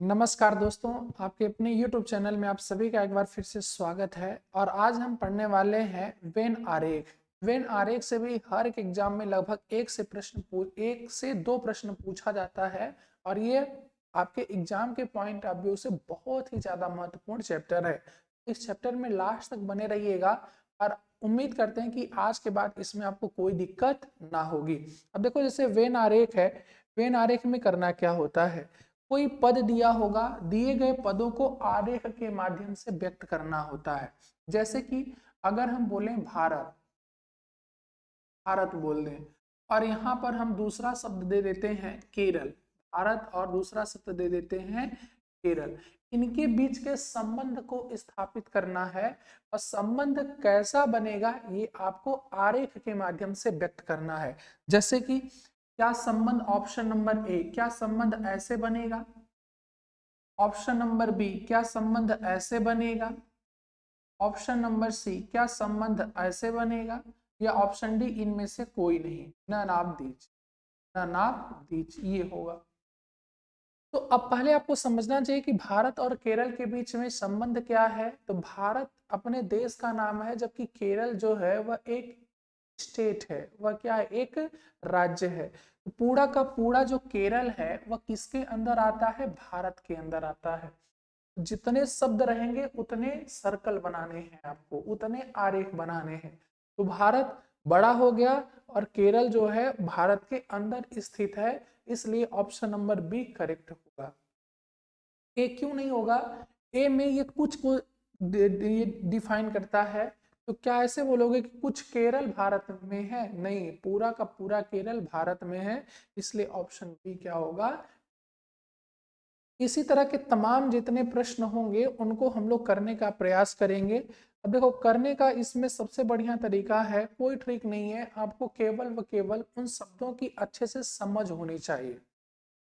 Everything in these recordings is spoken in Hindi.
नमस्कार दोस्तों, आपके अपने YouTube चैनल में आप सभी का एक बार फिर से स्वागत है। और आज हम पढ़ने वाले हैं वेन आरेख। वेन आरेख से भी हर एक एग्जाम में लगभग एक से दो प्रश्न पूछा जाता है और ये आपके एग्जाम के पॉइंट ऑफ व्यू से बहुत ही ज्यादा महत्वपूर्ण चैप्टर है। इस चैप्टर में लास्ट तक बने रहिएगा और उम्मीद करते हैं कि आज के बाद इसमें आपको कोई दिक्कत ना होगी। अब देखो, जैसे वेन आरेख है, वेन आरेख में करना क्या होता है, कोई पद दिया होगा, दिए गए पदों को आरेख के माध्यम से व्यक्त करना होता है। जैसे कि अगर हम बोलें भारत, भारत बोल दें, और यहाँ पर हम दूसरा शब्द दे देते हैं केरल, भारत और दूसरा शब्द दे देते हैं केरल। इनके बीच के संबंध को स्थापित करना है और संबंध कैसा बनेगा ये आपको आरेख के माध्यम से व्यक्त करना है। जैसे कि क्या संबंध, ऑप्शन नंबर ए, क्या संबंध ऐसे बनेगा, ऑप्शन नंबर बी, क्या संबंध ऐसे बनेगा, ऑप्शन नंबर सी, क्या संबंध ऐसे बनेगा, या ऑप्शन डी इनमें से कोई नहीं, none of these, none of these ये होगा। तो अब पहले आपको समझना चाहिए कि भारत और केरल के बीच में संबंध क्या है। तो भारत अपने देश का नाम है, जबकि केरल जो है वह एक स्टेट है, वह क्या है, एक राज्य है। तो पूरा का पूरा जो केरल है वह किसके अंदर आता है, भारत के अंदर आता है। जितने शब्द रहेंगे उतने सर्कल बनाने हैं आपको, उतने आरेख बनाने हैं। तो भारत बड़ा हो गया और केरल जो है भारत के अंदर स्थित है, इसलिए ऑप्शन नंबर बी करेक्ट होगा। ए क्यों नहीं होगा, ए में ये कुछ को डिफाइन करता है। तो क्या ऐसे बोलोगे कि कुछ केरल भारत में है, नहीं, पूरा का पूरा केरल भारत में है, इसलिए ऑप्शन बी क्या होगा। इसी तरह के तमाम जितने प्रश्न होंगे उनको हम लोग करने का प्रयास करेंगे। अब देखो, करने का इसमें सबसे बढ़िया तरीका है, कोई ट्रिक नहीं है, आपको केवल व केवल उन शब्दों की अच्छे से समझ होनी चाहिए।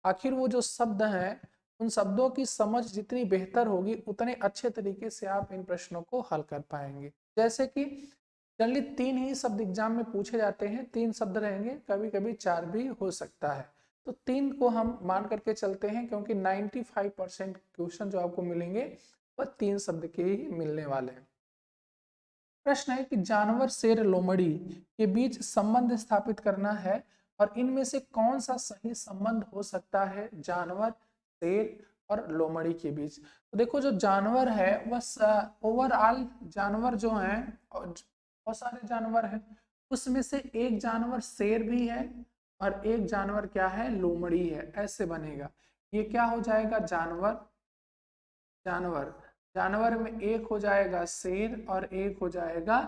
आखिर वो जो शब्द हैं, उन शब्दों की समझ जितनी बेहतर होगी उतने अच्छे तरीके से आप इन प्रश्नों को हल कर पाएंगे। जैसे कि जनरली 3 ही शब्द एग्जाम में पूछे जाते हैं, 3 शब्द रहेंगे, कभी कभी 4 भी हो सकता है। तो 3 को हम मान करके चलते हैं, क्योंकि 95% क्वेश्चन जो आपको मिलेंगे वह 3 शब्द के ही मिलने वाले हैं। प्रश्न है कि जानवर, शेर, लोमड़ी के बीच संबंध स्थापित करना है और इनमें से कौन सा सही संबंध हो सकता है जानवर, शेर और लोमड़ी के बीच। तो देखो, जो जानवर है वह ओवरऑल जानवर जो हैं, और बहुत सारे जानवर हैं, उसमें से एक जानवर शेर भी है और एक जानवर क्या है, लोमड़ी है, ऐसे बनेगा। ये क्या हो जाएगा, जानवर, जानवर, जानवर में एक हो जाएगा शेर और एक हो जाएगा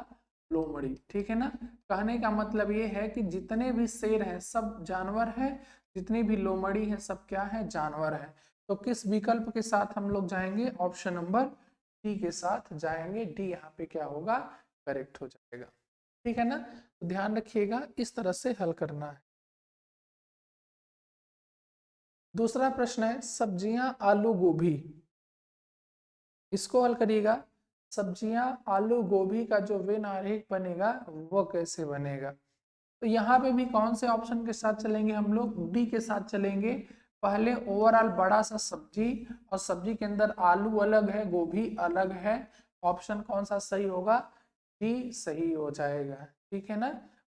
लोमड़ी, ठीक है ना। कहने का मतलब ये है कि जितने भी शेर हैं सब जानवर है, जितनी भी लोमड़ी है सब क्या है, जानवर है। तो किस विकल्प के साथ हम लोग जाएंगे, ऑप्शन नंबर डी के साथ जाएंगे। डी यहाँ पे क्या होगा, करेक्ट हो जाएगा, ठीक है ना। तो ध्यान रखिएगा, इस तरह से हल करना है। दूसरा प्रश्न है सब्जियां, आलू, गोभी, इसको हल करिएगा। सब्जियां, आलू, गोभी का जो वेन आरेख बनेगा वो कैसे बनेगा। तो यहाँ पे भी कौन से ऑप्शन के साथ चलेंगे, हम लोग डी के साथ चलेंगे। पहले ओवरऑल बड़ा सा सब्जी, और सब्जी के अंदर आलू अलग है, गोभी अलग है। ऑप्शन कौन सा सही होगा, डी सही हो जाएगा, ठीक है ना।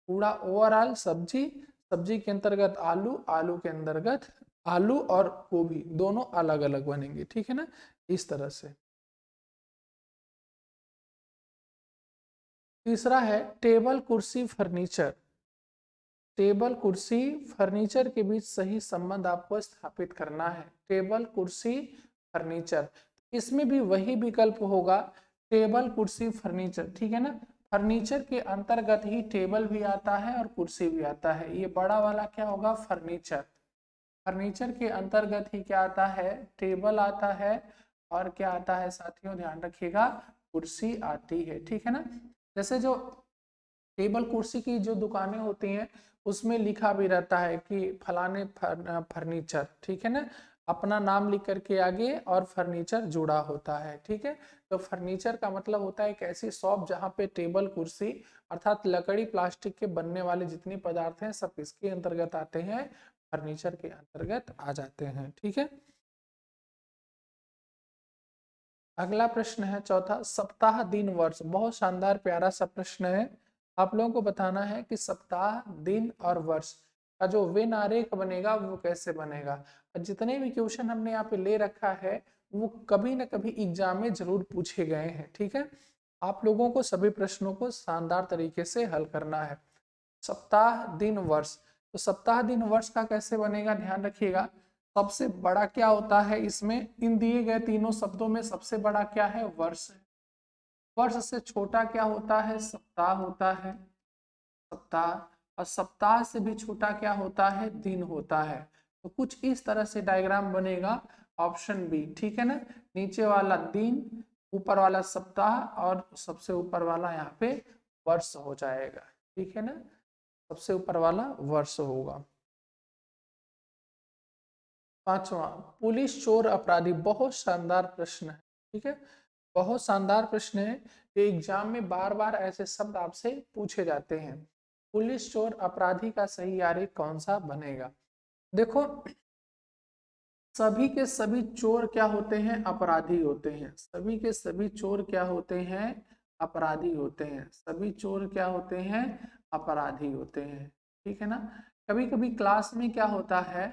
पूरा ओवरऑल सब्जी, सब्जी के अंतर्गत आलू, आलू के अंतर्गत आलू और गोभी दोनों अलग अलग बनेंगे, ठीक है ना, इस तरह से। तीसरा है टेबल, कुर्सी, फर्नीचर। टेबल, कुर्सी, फर्नीचर के बीच सही संबंध आपको स्थापित करना है। टेबल, कुर्सी, फर्नीचर, इसमें भी वही विकल्प होगा, टेबल, कुर्सी, फर्नीचर, ठीक है ना। फर्नीचर के अंतर्गत ही टेबल भी आता है और कुर्सी भी आता है। ये बड़ा वाला क्या होगा, फर्नीचर। फर्नीचर के अंतर्गत ही क्या आता है, टेबल आता है, और क्या आता है साथियों, ध्यान रखिएगा, कुर्सी आती है, ठीक है ना। जैसे जो टेबल कुर्सी की जो दुकानें होती हैं उसमें लिखा भी रहता है कि फलाने फर्नीचर, ठीक है ना, अपना नाम लिख करके आगे और फर्नीचर जुड़ा होता है, ठीक है। तो फर्नीचर का मतलब होता है एक ऐसी शॉप जहाँ पे टेबल, कुर्सी, अर्थात लकड़ी, प्लास्टिक के बनने वाले जितने पदार्थ हैं सब इसके अंतर्गत आते हैं, फर्नीचर के अंतर्गत आ जाते हैं, ठीक है। अगला प्रश्न है चौथा, सप्ताह दिन वर्ष। बहुत शानदार प्यारा सा प्रश्न है। आप लोगों को बताना है कि सप्ताह दिन और वर्ष का जो वेन आरेख बनेगा वो कैसे बनेगा। और जितने भी क्वेश्चन हमने यहाँ पे ले रखा है वो कभी ना कभी एग्जाम में जरूर पूछे गए हैं। ठीक है, आप लोगों को सभी प्रश्नों को शानदार तरीके से हल करना है। सप्ताह दिन वर्ष, तो सप्ताह दिन वर्ष का कैसे बनेगा, ध्यान रखिएगा। सबसे बड़ा क्या होता है इसमें, इन दिए गए तीनों शब्दों में सबसे बड़ा क्या है, वर्ष है। वर्ष से छोटा क्या होता है, सप्ताह होता है, सप्ताह। और सप्ताह से भी छोटा क्या होता है, दिन होता है। तो कुछ इस तरह से डायग्राम बनेगा, ऑप्शन बी। ठीक है ना, नीचे वाला दिन, ऊपर वाला सप्ताह और सबसे ऊपर वाला यहाँ पे वर्ष हो जाएगा। ठीक है ना, सबसे ऊपर वाला वर्ष होगा। पांचवा, पुलिस चोर अपराधी। बहुत शानदार प्रश्न है। ठीक है, बहुत शानदार प्रश्न है। ये एग्जाम में बार बार ऐसे शब्द आपसे पूछे जाते हैं। पुलिस चोर अपराधी का सही आरेख कौन सा बनेगा। देखो, सभी के सभी चोर क्या होते हैं, अपराधी होते हैं। सभी के सभी चोर क्या होते हैं, अपराधी होते हैं। सभी चोर क्या होते हैं, अपराधी होते हैं। ठीक है ना, कभी कभी क्लास में क्या होता है,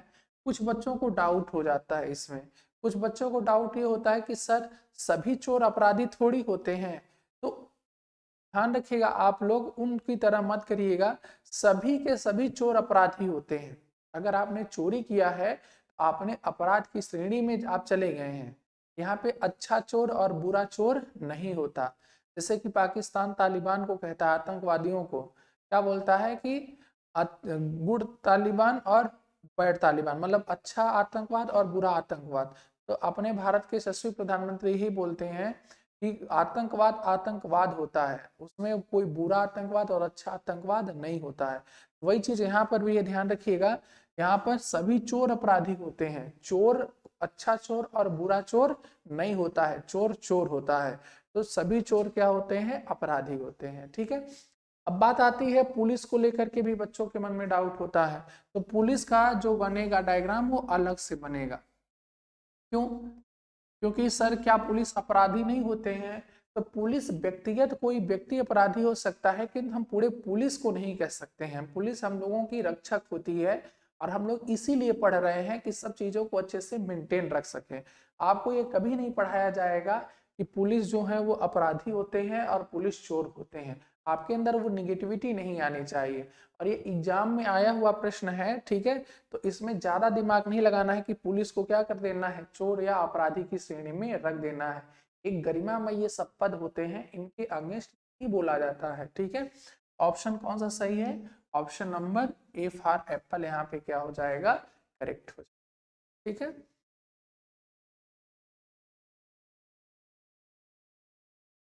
कुछ बच्चों को डाउट हो जाता है इसमें। कुछ बच्चों को डाउट ये होता है कि सर सभी चोर अपराधी थोड़ी होते हैं। तो ध्यान रखिएगा, आप लोग उनकी तरह मत करिएगा। सभी के सभी चोर अपराधी होते हैं। अगर आपने चोरी किया है, आपने अपराध की श्रेणी में आप चले गए हैं। यहाँ पे अच्छा चोर और बुरा चोर नहीं होता। जैसे कि पाकिस्तान तालिबान को कहता है, आतंकवादियों को क्या बोलता है कि गुड तालिबान और बैड तालिबान, मतलब अच्छा आतंकवाद और बुरा आतंकवाद। तो अपने भारत के यशस्वी प्रधानमंत्री ही बोलते हैं कि आतंकवाद आतंकवाद होता है, उसमें कोई बुरा आतंकवाद और अच्छा आतंकवाद नहीं होता है। वही चीज यहाँ पर भी ये ध्यान रखिएगा, यहाँ पर सभी चोर अपराधी होते हैं। चोर, अच्छा चोर और बुरा चोर नहीं होता है, चोर चोर होता है। तो सभी चोर क्या होते हैं, अपराधी होते हैं। ठीक है, अब बात आती है पुलिस को लेकर के भी बच्चों के मन में डाउट होता है। तो पुलिस का जो बनेगा डायग्राम वो अलग से बनेगा। क्यों, क्योंकि सर क्या पुलिस अपराधी नहीं होते हैं। तो पुलिस व्यक्तिगत कोई व्यक्ति अपराधी हो सकता है, किंतु हम पूरे पुलिस को नहीं कह सकते हैं। पुलिस हम लोगों की रक्षक होती है और हम लोग इसीलिए पढ़ रहे हैं कि सब चीजों को अच्छे से मेंटेन रख सकें। आपको ये कभी नहीं पढ़ाया जाएगा कि पुलिस जो है वो अपराधी होते हैं और पुलिस चोर होते हैं। आपके अंदर वो निगेटिविटी नहीं आनी चाहिए। और ये एग्जाम में आया हुआ प्रश्न है। ठीक है, तो इसमें ज्यादा दिमाग नहीं लगाना है कि पुलिस को क्या कर देना है, चोर या अपराधी की श्रेणी में रख देना है। एक गरिमामय ये सब पद होते हैं, इनके अगेंस्ट ही बोला जाता है। ठीक है, ऑप्शन कौन सा सही है, option number A for Apple यहाँ पे क्या हो जाएगा, करेक्ट हो जाएगा। ठीक है,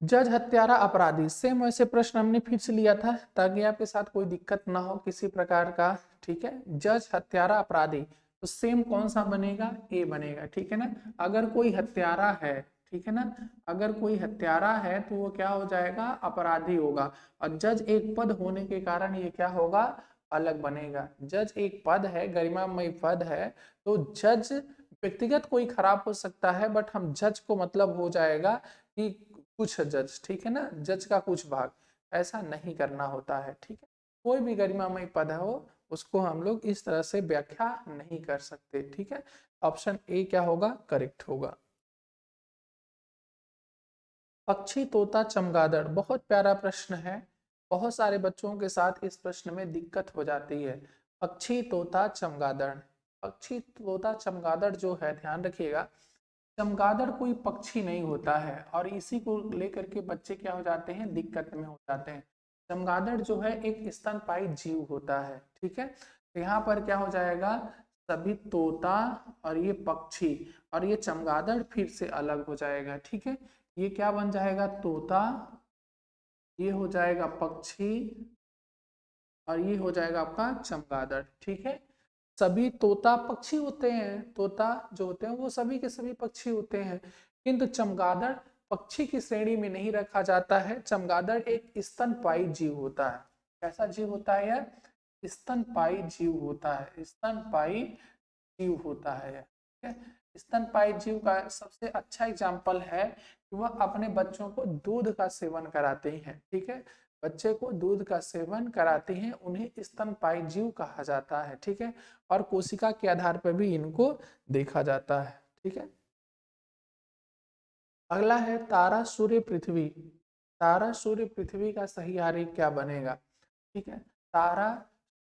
जज हत्यारा अपराधी, सेम वैसे प्रश्न हमने फिर से लिया था ताकि आपके साथ कोई दिक्कत ना हो किसी प्रकार का। ठीक है, जज हत्यारा अपराधी, तो सेम कौन सा बनेगा, ए बनेगा। ठीक है ना, अगर कोई हत्यारा है, ठीक है ना, अगर कोई हत्यारा है तो वो क्या हो जाएगा, अपराधी होगा। और जज एक पद होने के कारण ये क्या होगा, अलग बनेगा। जज एक पद है, गरिमामय पद है। तो जज व्यक्तिगत कोई खराब हो सकता है, बट हम जज को मतलब हो जाएगा कि कुछ जज, ठीक है ना, जज का कुछ भाग, ऐसा नहीं करना होता है। ठीक है, कोई भी गरिमामय पद हो उसको हम लोग इस तरह से व्याख्या नहीं कर सकते। ठीक है, ऑप्शन ए क्या होगा, करेक्ट होगा। पक्षी, तोता, चमगादड़, बहुत प्यारा प्रश्न है। बहुत सारे बच्चों के साथ इस प्रश्न में दिक्कत हो जाती है। पक्षी, तोता, चमगादड़। पक्षी, तोता, चमगादड़ जो है, ध्यान रखिएगा, चमगादड़ कोई पक्षी नहीं होता है और इसी को लेकर के बच्चे क्या हो जाते हैं, दिक्कत में हो जाते हैं। चमगादड़ जो है एक स्तनपायी जीव होता है। ठीक है, तो यहाँ पर क्या हो जाएगा, सभी तोता और ये पक्षी और ये चमगादड़ फिर से अलग हो जाएगा। ठीक है, ये क्या बन जाएगा, तोता, ये हो जाएगा पक्षी और ये हो जाएगा आपका चमगादड़। ठीक है, सभी तोता पक्षी होते हैं, तोता जो होते हैं वो सभी के सभी पक्षी होते हैं, किंतु चमगादड़ पक्षी की श्रेणी में नहीं रखा जाता है। चमगादड़ एक स्तनपायी जीव होता है। कैसा जीव होता है यार, स्तनपायी जीव होता है, स्तनपायी जीव होता है। ठीक है, स्तनपायी जीव का सबसे अच्छा एग्जाम्पल है कि वह अपने बच्चों को दूध का सेवन कराते हैं। ठीक है, बच्चे को दूध का सेवन कराते हैं, उन्हें स्तनपायी जीव कहा जाता है। ठीक है, और कोशिका के आधार पर भी इनको देखा जाता है। ठीक है, अगला है तारा सूर्य पृथ्वी। तारा सूर्य पृथ्वी का सही आरेख क्या बनेगा? ठीक है, तारा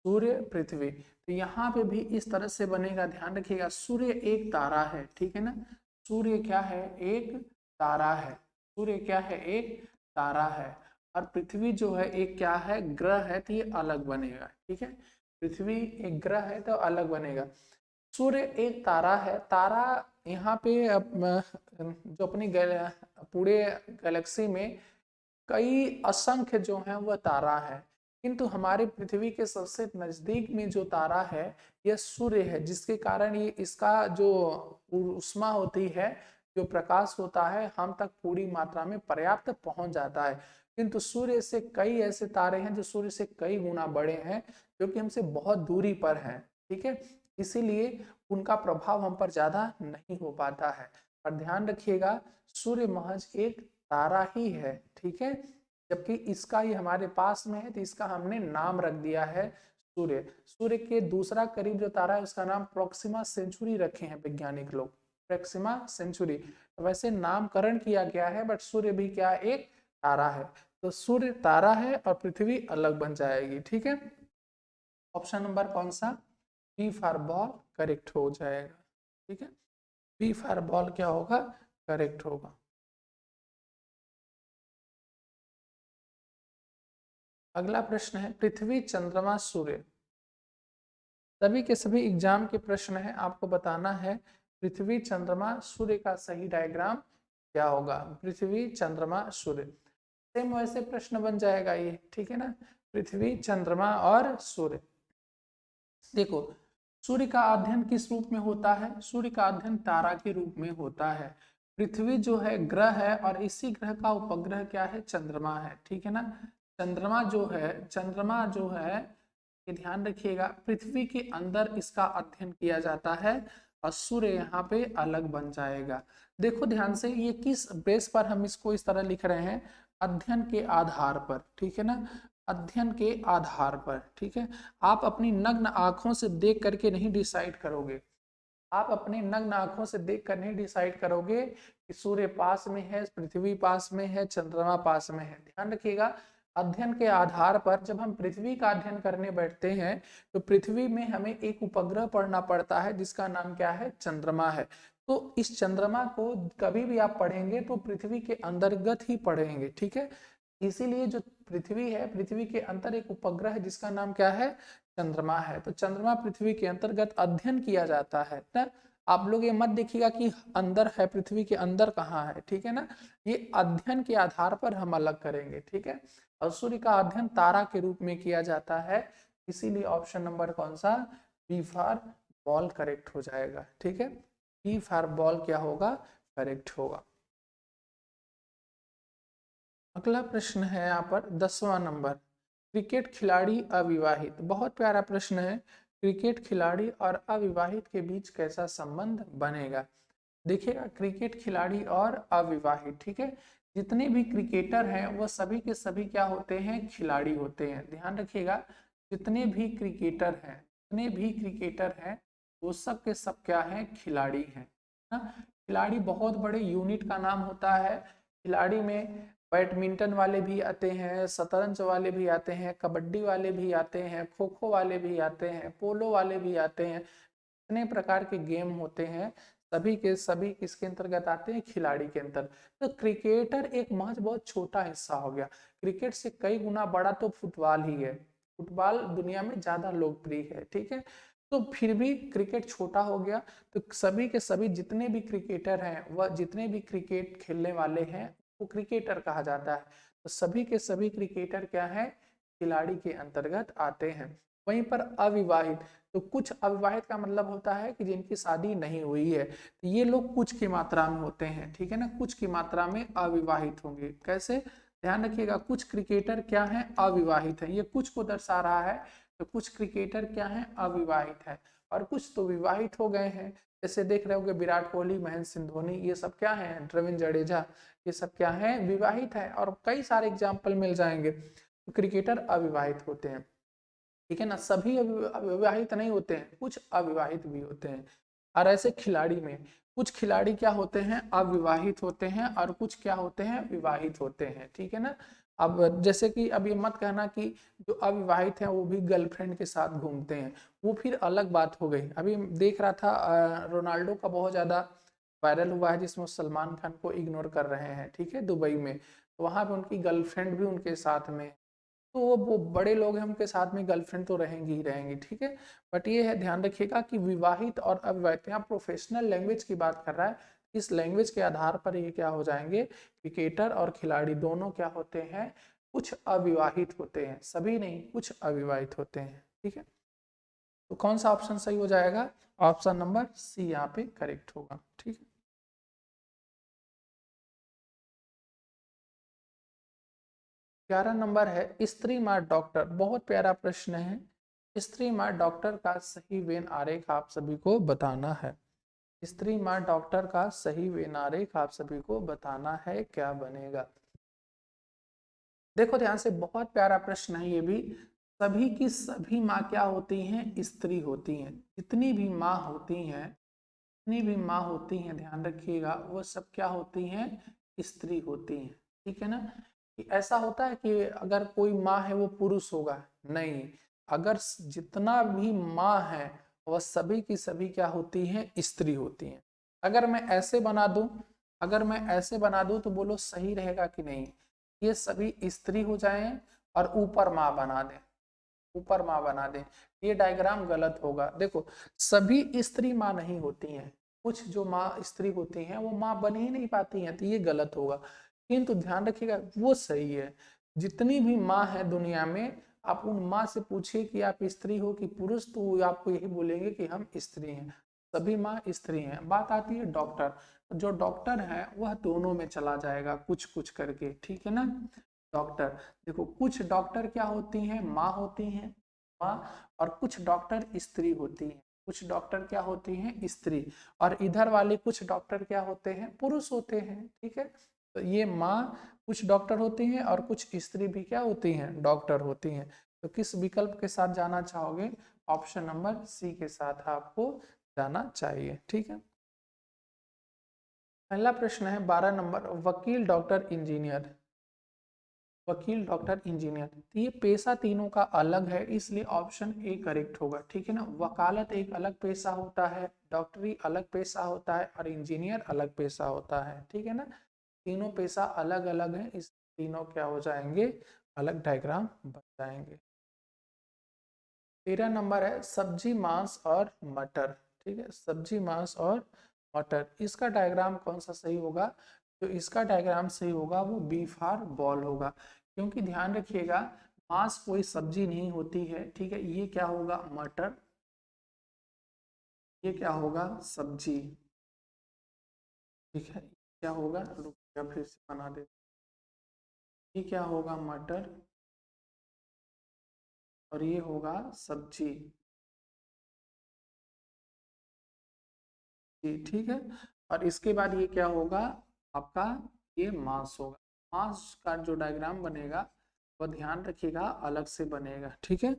सूर्य पृथ्वी, तो यहाँ पे भी इस तरह से बनेगा। ध्यान रखिएगा, सूर्य एक तारा है। ठीक है ना, सूर्य क्या है? एक तारा है। सूर्य क्या है? एक तारा है। और पृथ्वी जो है एक क्या है? ग्रह है, तो ये अलग बनेगा। ठीक है, पृथ्वी एक ग्रह है तो अलग बनेगा। सूर्य एक तारा है। तारा यहाँ पे जो अपनी पूरे गैलेक्सी में कई असंख्य जो है वह तारा है, किंतु हमारे पृथ्वी के सबसे नजदीक में जो तारा है यह सूर्य है, जिसके कारण ये इसका जो ऊष्मा होती है, जो प्रकाश होता है, हम तक पूरी मात्रा में पर्याप्त पहुंच जाता है। किंतु सूर्य से कई ऐसे तारे हैं जो सूर्य से कई गुना बड़े हैं, जो कि हमसे बहुत दूरी पर हैं। ठीक है, इसीलिए उनका प्रभाव हम पर ज्यादा नहीं हो पाता है। पर ध्यान रखिएगा, सूर्य महज एक तारा ही है। ठीक है, जबकि इसका ही हमारे पास में है, तो इसका हमने नाम रख दिया है सूर्य। सूर्य के दूसरा करीब जो तारा है उसका नाम प्रोक्सिमा सेंचुरी रखे हैं वैज्ञानिक लोग, प्रोक्सिमा सेंचुरी। वैसे नामकरण किया गया है, बट सूर्य भी क्या? एक तारा है। तो सूर्य तारा है और पृथ्वी अलग बन जाएगी। ठीक है, ऑप्शन नंबर कौन सा? बी फॉर बॉल करेक्ट हो जाएगा। ठीक है, बी फॉर बॉल क्या होगा? करेक्ट होगा। अगला प्रश्न है पृथ्वी चंद्रमा सूर्य। सभी के सभी एग्जाम के प्रश्न है, आपको बताना है पृथ्वी चंद्रमा सूर्य का सही डायग्राम क्या होगा। पृथ्वी चंद्रमा सूर्य, सेम वैसे प्रश्न बन जाएगा ये। ठीक है ना, पृथ्वी चंद्रमा और सूर्य। देखो, सूर्य का अध्ययन किस रूप में होता है? सूर्य का अध्ययन तारा के रूप में होता है। पृथ्वी जो है ग्रह है, और इसी ग्रह का उपग्रह क्या है? चंद्रमा है। ठीक है ना, चंद्रमा जो है ये ध्यान रखिएगा, पृथ्वी के अंदर इसका अध्ययन किया जाता है, और सूर्य यहाँ पे अलग बन जाएगा। देखो ध्यान से, ये किस बेस पर हम इसको इस तरह लिख रहे हैं? अध्ययन के आधार पर। ठीक है ना, अध्ययन के आधार पर। ठीक है, आप अपनी नग्न आंखों से देख करके नहीं डिसाइड करोगे, आप अपने नग्न आंखों से देख कर नहीं डिसाइड करोगे कि सूर्य पास में है, पृथ्वी पास में है, चंद्रमा पास में है। ध्यान रखिएगा, अध्ययन के आधार पर जब हम पृथ्वी का अध्ययन करने बैठते हैं, तो पृथ्वी में हमें एक उपग्रह पढ़ना पड़ता है, जिसका नाम क्या है? चंद्रमा है। तो इस चंद्रमा को कभी भी आप पढ़ेंगे तो पृथ्वी के अंतर्गत ही पढ़ेंगे। ठीक है, इसीलिए जो पृथ्वी है, पृथ्वी के अंदर एक उपग्रह है जिसका नाम क्या है? चंद्रमा है। तो चंद्रमा पृथ्वी के अंतर्गत अध्ययन किया जाता है ना। आप लोग ये मत देखिएगा कि अंदर है, पृथ्वी के अंदर कहाँ है। ठीक है ना, ये अध्ययन के आधार पर हम अलग करेंगे। ठीक है, और सूर्य का अध्ययन तारा के रूप में किया जाता है, इसीलिए ऑप्शन नंबर कौन सा? बी फॉर बॉल करेक्ट हो जाएगा। ठीक है, बी फॉर बॉल क्या होगा? करेक्ट होगा। अगला प्रश्न है यहाँ पर 10वां नंबर, क्रिकेट खिलाड़ी अविवाहित। बहुत प्यारा प्रश्न है, क्रिकेट खिलाड़ी और अविवाहित के बीच कैसा संबंध बनेगा? देखिएगा, क्रिकेट खिलाड़ी और अविवाहित, ठीक है, जितने भी क्रिकेटर हैं वह सभी के सभी क्या होते हैं? खिलाड़ी होते हैं। ध्यान रखिएगा, जितने भी क्रिकेटर हैं, जितने भी क्रिकेटर हैं, वो सब के सब क्या हैं? खिलाड़ी हैं ना। खिलाड़ी बहुत बड़े यूनिट का नाम होता है। खिलाड़ी में बैडमिंटन वाले भी आते हैं, शतरंज वाले भी आते हैं, कबड्डी वाले भी आते हैं, खो खो वाले भी आते हैं, पोलो वाले भी आते हैं। इतने प्रकार के गेम होते हैं, सभी के सभी किसके अंतर्गत आते हैं? खिलाड़ी के अंतर। तो क्रिकेटर एक महज बहुत छोटा हिस्सा हो गया। क्रिकेट से कई गुना बड़ा तो फुटबॉल ही है। फुटबॉल दुनिया में ज्यादा लोकप्रिय है। ठीक है, तो फिर भी क्रिकेट छोटा हो गया। तो सभी के सभी जितने भी क्रिकेटर हैं, वह जितने भी क्रिकेट खेलने वाले हैं, वो क्रिकेटर कहा जाता है। तो सभी के सभी क्रिकेटर क्या है? खिलाड़ी के अंतर्गत आते हैं। वहीं पर अविवाहित, तो कुछ अविवाहित का मतलब होता है कि जिनकी शादी नहीं हुई है, तो ये लोग कुछ की मात्रा में होते हैं। ठीक है ना, कुछ की मात्रा में अविवाहित होंगे। कैसे? ध्यान रखिएगा, कुछ क्रिकेटर क्या है? अविवाहित है। ये कुछ को दर्शा रहा है, तो कुछ क्रिकेटर क्या है? अविवाहित है। और कुछ तो विवाहित हो गए हैं। जैसे देख रहे होगे विराट कोहली, महेंद्र सिंह धोनी, ये सब क्या है, रविंद्र जडेजा, ये सब क्या है, विवाहित है। और कई सारे एग्जाम्पल मिल जाएंगे। तो क्रिकेटर अविवाहित होते हैं, ठीक है ना, सभी अविवाहित नहीं होते हैं, कुछ अविवाहित भी होते हैं। और ऐसे खिलाड़ी में कुछ खिलाड़ी क्या होते हैं, अविवाहित होते हैं, और कुछ क्या होते हैं, विवाहित होते हैं, ठीक है ना। अब जैसे कि अब ये मत कहना कि जो अविवाहित हैं वो भी गर्लफ्रेंड के साथ घूमते हैं, वो फिर अलग बात हो गई। अभी देख रहा था रोनाल्डो का बहुत ज्यादा वायरल हुआ है, जिसमें सलमान खान को इग्नोर कर रहे हैं, ठीक है, दुबई में। तो वहां पे उनकी गर्लफ्रेंड भी उनके साथ में, तो वो बड़े लोग हैं, उनके साथ में गर्लफ्रेंड तो रहेंगी ही रहेंगी, ठीक है। बट ये है, ध्यान रखिएगा कि विवाहित और अविवाहित, यहाँ प्रोफेशनल लैंग्वेज की बात कर रहा है। इस लैंग्वेज के आधार पर ये क्या हो जाएंगे, क्रिकेटर और खिलाड़ी दोनों क्या होते हैं, कुछ अविवाहित होते हैं, सभी नहीं, कुछ अविवाहित होते हैं, ठीक है। तो कौन सा ऑप्शन सही हो जाएगा, ऑप्शन नंबर सी यहाँ पे करेक्ट होगा, ठीक है। 11 नंबर है स्त्री माँ डॉक्टर, बहुत प्यारा प्रश्न है। स्त्री माँ डॉक्टर का सही वेन आरेख आप सभी को बताना है। स्त्री माँ डॉक्टर का सही वेन आरेख आप सभी को बताना है, क्या बनेगा। देखो ध्यान से, बहुत प्यारा प्रश्न है ये भी। सभी की सभी माँ क्या होती हैं, स्त्री होती हैं। जितनी भी माँ होती हैं, जितनी भी माँ होती हैं, ध्यान रखिएगा, वो सब क्या होती हैं, स्त्री होती हैं, ठीक है ना। कि ऐसा होता है कि अगर कोई माँ है वो पुरुष होगा, नहीं। अगर जितना भी माँ है वह सभी की सभी क्या होती हैं, स्त्री होती हैं। अगर मैं ऐसे बना दूं, अगर मैं ऐसे बना दूं तो बोलो सही रहेगा कि नहीं। ये सभी स्त्री हो जाएं और ऊपर माँ बना दें, ऊपर माँ बना दें, ये डायग्राम गलत होगा। देखो, सभी स्त्री माँ नहीं होती हैं, कुछ जो माँ स्त्री होती हैं वो माँ बन ही नहीं पाती हैं, तो ये गलत होगा। किंतु ध्यान रखिएगा वो सही है। जितनी भी माँ है दुनिया में, आप उन माँ से पूछिए कि आप स्त्री हो कि पुरुष, तो वो आपको यही बोलेंगे कि हम स्त्री हैं। सभी माँ स्त्री हैं। बात आती है डॉक्टर, जो डॉक्टर है वह दोनों में चला जाएगा, कुछ कुछ करके, ठीक है ना। डॉक्टर, देखो कुछ डॉक्टर क्या होती हैं, माँ होती हैं, माँ, और कुछ डॉक्टर स्त्री होती हैं, कुछ डॉक्टर क्या होती हैं, स्त्री। और इधर वाले कुछ डॉक्टर क्या होते हैं, पुरुष होते हैं, ठीक है। तो ये माँ कुछ डॉक्टर होती हैं और कुछ स्त्री भी क्या होती हैं, डॉक्टर होती हैं। तो किस विकल्प के साथ जाना चाहोगे, ऑप्शन नंबर सी के साथ आपको जाना चाहिए, ठीक है। पहला प्रश्न है 12 नंबर, वकील, डॉक्टर, इंजीनियर। वकील, डॉक्टर, इंजीनियर, तो ये पेशा तीनों का अलग है, इसलिए ऑप्शन ए करेक्ट होगा, ठीक है ना। वकालत एक अलग पेशा होता है, डॉक्टरी अलग पेशा होता है, और इंजीनियर अलग पेशा होता है, ठीक है ना। तीनों पेशा अलग अलग है, इस तीनों क्या हो जाएंगे, अलग डायग्राम बन जाएंगे। 13 नंबर है सब्जी, मांस और मटर, ठीक है, सब्जी, मांस और मटर, इसका डायग्राम कौन सा सही होगा। तो इसका डायग्राम सही होगा वो बी फॉर बॉल होगा, क्योंकि ध्यान रखिएगा मांस कोई सब्जी नहीं होती है, ठीक है। ये क्या होगा, मटर, ये क्या होगा, सब्जी, ठीक है। क्या होगा, रुकिए फिर से बना दे, ये क्या होगा, मटर, और ये होगा सब्जी, जी ठीक है। और इसके बाद ये क्या होगा आपका, ये मांस होगा। मांस का जो डायग्राम बनेगा वो ध्यान रखिएगा अलग से बनेगा, ठीक है।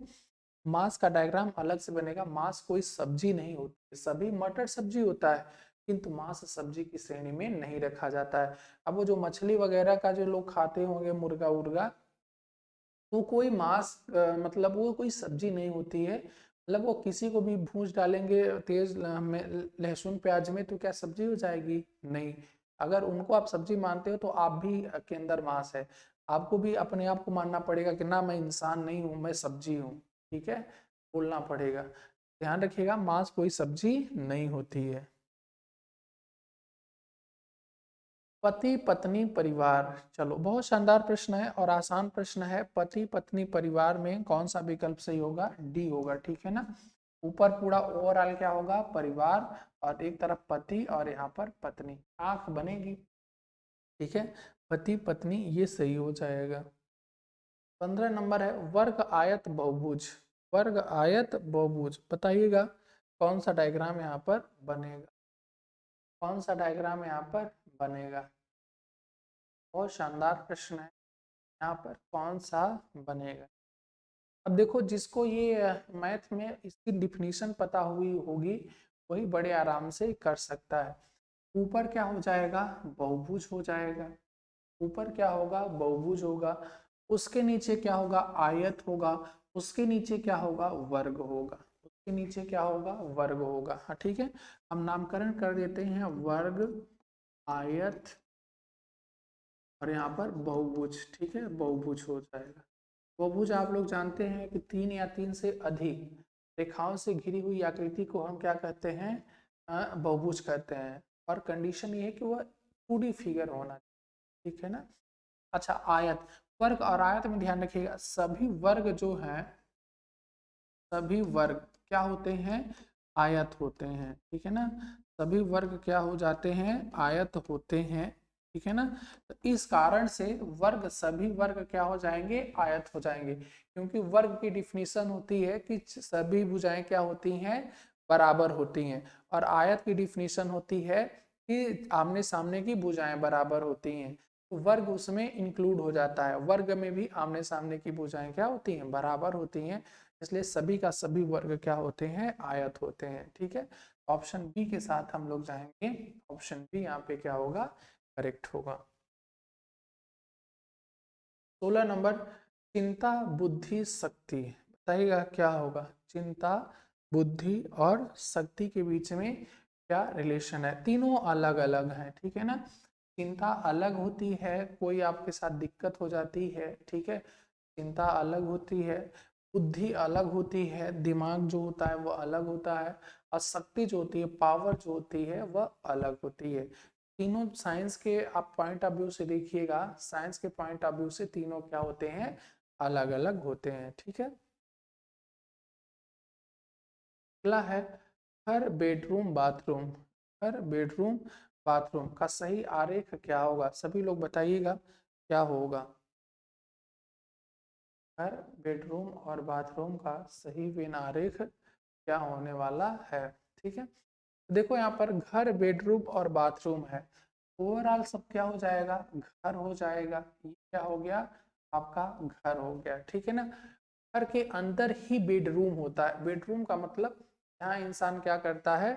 मांस का डायग्राम अलग से बनेगा। मांस कोई सब्जी नहीं होती, सभी मटर सब्जी होता है, किंतु मांस सब्जी की श्रेणी में नहीं रखा जाता है। अब वो जो मछली वगैरह का जो लोग खाते होंगे, मुर्गा उर्गा, वो कोई मांस मतलब वो कोई सब्जी नहीं होती है। मतलब वो किसी को भी भूंज डालेंगे तेज लहसुन प्याज में, तो क्या सब्जी हो जाएगी, नहीं। अगर उनको आप सब्जी मानते हो तो आप भी के अंदर मांस है। आपको भी अपने आप को मानना पड़ेगा कि ना, मैं इंसान नहीं हूं, मैं सब्जी हूँ, ठीक है, बोलना पड़ेगा। ध्यान रखिएगा मांस कोई सब्जी नहीं होती है। पति पत्नी परिवार, चलो बहुत शानदार प्रश्न है और आसान प्रश्न है। पति पत्नी परिवार में कौन सा विकल्प सही होगा, डी होगा, ठीक है ना। ऊपर पूरा ओवरऑल क्या होगा, परिवार, और एक तरफ पति और यहाँ पर पत्नी, आंख बनेगी, ठीक है। पति पत्नी ये सही हो जाएगा। 15 नंबर है वर्ग आयत बहुभुज, वर्ग आयत बहुभुज, बताइएगा कौन सा डायग्राम यहाँ पर बनेगा, कौन सा डायग्राम यहाँ पर बनेगा? बहुत शानदार प्रश्न है, यहाँ पर कौन सा बनेगा? अब देखो, जिसको ये मैथ में इसकी डिफिनीशन पता हुई होगी वही बड़े आराम से कर सकता है। ऊपर क्या हो जाएगा? बहुभुज हो जाएगा। ऊपर क्या होगा? बहुभुज होगा। उसके नीचे क्या होगा? आयत होगा। उसके नीचे क्या होगा? वर्ग होगा। उसके नीचे क्या होगा? वर्ग होगा। हाँ ठीक है, हम नामकरण कर देते हैं वर्ग, आयत और यहाँ पर बहुभुज। ठीक है, बहुभुज हो जाएगा। बहुभुज आप लोग जानते हैं कि 3 या 3 से अधिक रेखाओं से घिरी हुई आकृति को हम क्या कहते हैं? बहुभुज कहते हैं। और कंडीशन ये है कि वह 2D फिगर होना चाहिए। ठीक है ना? अच्छा, आयत, वर्ग और आयत में ध्यान रखिएगा, सभी वर्ग जो है, सभी वर्ग क्या होते हैं? आयत होते हैं। ठीक है ना? सभी वर्ग क्या हो जाते हैं? आयत होते हैं। ठीक है ना? तो इस कारण से वर्ग, सभी वर्ग क्या हो जाएंगे? आयत हो जाएंगे, क्योंकि वर्ग की डिफिनीशन होती है कि सभी भुजाएं क्या होती हैं? बराबर होती हैं। और आयत की डिफिनीशन होती है कि आमने सामने की भुजाएं बराबर होती हैं। तो वर्ग उसमें इंक्लूड हो जाता है। वर्ग में भी आमने सामने की भुजाएं क्या होती हैं? बराबर होती हैं। इसलिए सभी का सभी वर्ग क्या होते हैं? आयत होते हैं। ठीक है, ऑप्शन बी के साथ हम लोग जाएंगे। ऑप्शन बी यहाँ पे क्या होगा? करेक्ट होगा। 16 नंबर, चिंता बुद्धि शक्ति, बताइएगा क्या होगा? चिंता बुद्धि और शक्ति के बीच में क्या रिलेशन है? तीनों अलग अलग हैं। ठीक है ना? चिंता अलग होती है, कोई आपके साथ दिक्कत हो जाती है। ठीक है, चिंता अलग होती है, बुद्धि अलग होती है, दिमाग जो होता है वो अलग होता है, और शक्ति जो होती है, पावर जो होती है, वह अलग होती है। तीनों साइंस के आप पॉइंट ऑफ व्यू से देखिएगा, साइंस के पॉइंट ऑफ व्यू से तीनों क्या होते हैं? अलग अलग होते हैं। ठीक है, अगला है हर बेडरूम बाथरूम। हर बेडरूम बाथरूम का सही आरेख क्या होगा? सभी लोग बताइएगा क्या होगा? हर बेडरूम और बाथरूम का सही वेन आरेख क्या होने वाला है? ठीक है, देखो यहाँ पर घर, बेडरूम और बाथरूम है। ओवरऑल सब क्या हो जाएगा? घर हो जाएगा। ये क्या हो गया? आपका घर हो गया। ठीक है ना? घर के अंदर ही बेडरूम होता है। बेडरूम का मतलब यहाँ इंसान क्या करता है?